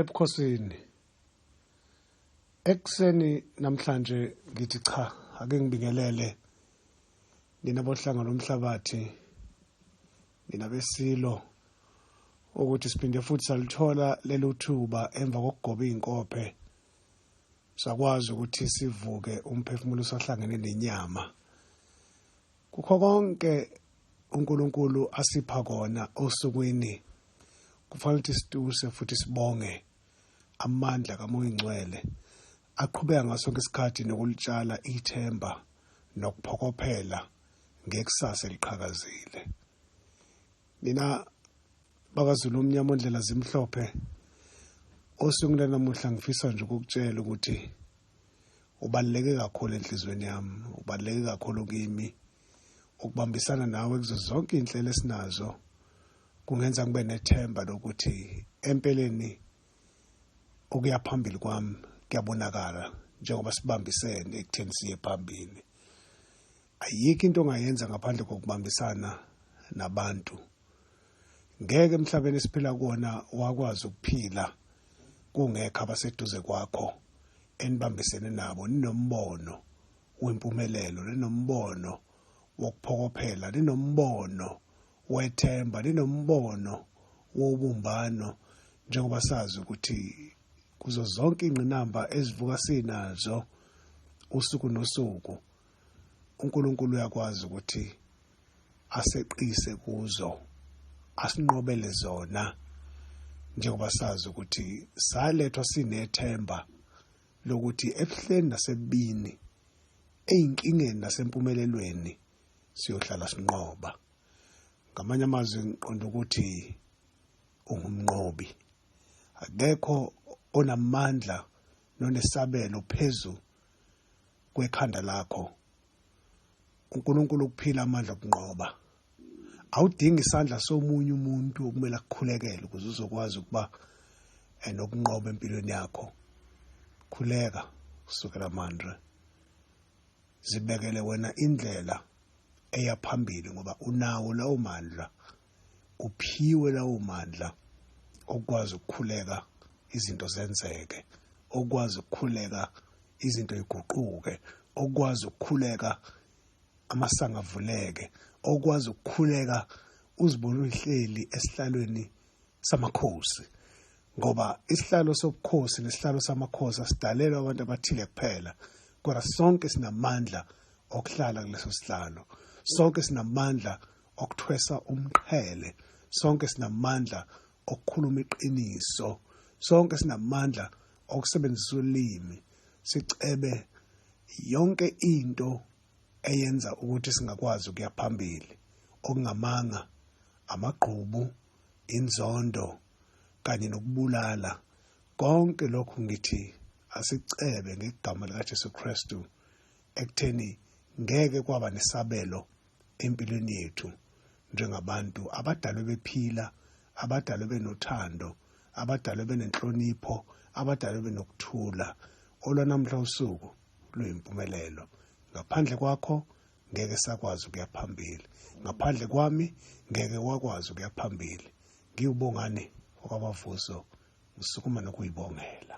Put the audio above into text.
Ebukhosini ekseni namhlanje ngithi cha ake ngibingelele nina bohlanga lomhlabathi nina besilo ukuthi siphinde futhi salithola lelo thuba emva kokugoba izinkophe sakwazi ukuthi sivuke umphefumulo usahlangene nenyama kukho konke uNkulunkulu asipha kona osukwini kufanele ukuthi situse futhi sibonge amandla kaMoya Ingcwele aqhubeka ngasonke isikhathi nokulitshala ithemba nokuphokophela ngekusasa eliqhakazile. Mina bakaZulu umnyama ondlela zimhlophe osukwini namuhla ngifisa nje ukukutshela ukuthi ubaluleke kakhulu enhlizweni yami, ubaluleke kakhulu kimi ukubambisana nawe kuzo zonke inhlelo esinazo kungenza ngibe nethemba lokuthi empeleni okuya phambili kwami kuyabonakala njengoba sibambisene ekutheni siye phambili. Ayikho into ongayenza ngaphandle kokubambisana nabantu. Ngeke emhlabeni esiphila kuona wakwazi ukuphila kungekho abaseduze kwakho enibambisene nabo ninombono wempumelelo, ninombono wokuphokophela, ninombono wethemba, ninombono wobumbano njengoba sazi ukuthi kuzo zonke ingqinamba ezivuka sinazo usuku nosuku uNkulunkulu uyakwazi ukuthi aseqise kuzo asinqobele zona njengoba sazi ukuthi salethwa sinethemba lokuthi ebuhleni nasebini eyinkingeni nasempumelelweni siyohlala sinqoba. Ngamanye amazwi ngiqonda ukuthi ungumnqobi. Akekho onamandla nonesabelo phezulu kwekhanda lakho. uNkulunkulu ukuphila amandla okunqoba. Awudingi isandla somunye umuntu okumele akukhulekele ukuze uzokwazi ukuba nokunqoba empilweni yakho. Khuleka kusukela manje. Zibekele wena indlela eyaphambili ngoba unawo lawo mandla, uphiwe lawo mandla okwazi ukukhuleka izinto zenzeke, okwazi ukukhuleka izinto iguquke, okwazi ukukhuleka amasanga avuleke, okwazi ukukhuleka uzibone uhleli esihlalweni samakhosi ngoba isihlalo sobukhosi nesihlalo samakhosi asidalelwe abantu abathile kuphela kodwa sonke sinamandla okuhlala kuleso sihlalo. Sonke sinamandla okuthwesa umqhele, sonke sinamandla okukhuluma iqiniso, sonke sinamandla okusebenzisa ulimi sicebe yonke into eyenza ukuthi singakwazi ukuya phambili okungamanga, amagqubu, inzondo kanye nokubulala. Konke lokhu ngithi asicebe ngegama likaJesu Kristu ekutheni ngeke kwaba nesabelo empilweni yethu njengabantu abadalwe bephila, abadalwe benothando, abadalwe benenhlonipho, abadalwe benokuthula. Olwanamhla usuku luyimpumelelo. Ngaphandle kwakho ngeke sakwazi ukuya phambili. Ngaphandle kwami ngeke wakwazi ukuya phambili. Ngiyubongani wakwaMavuso, ngisukuma nokuyibongela.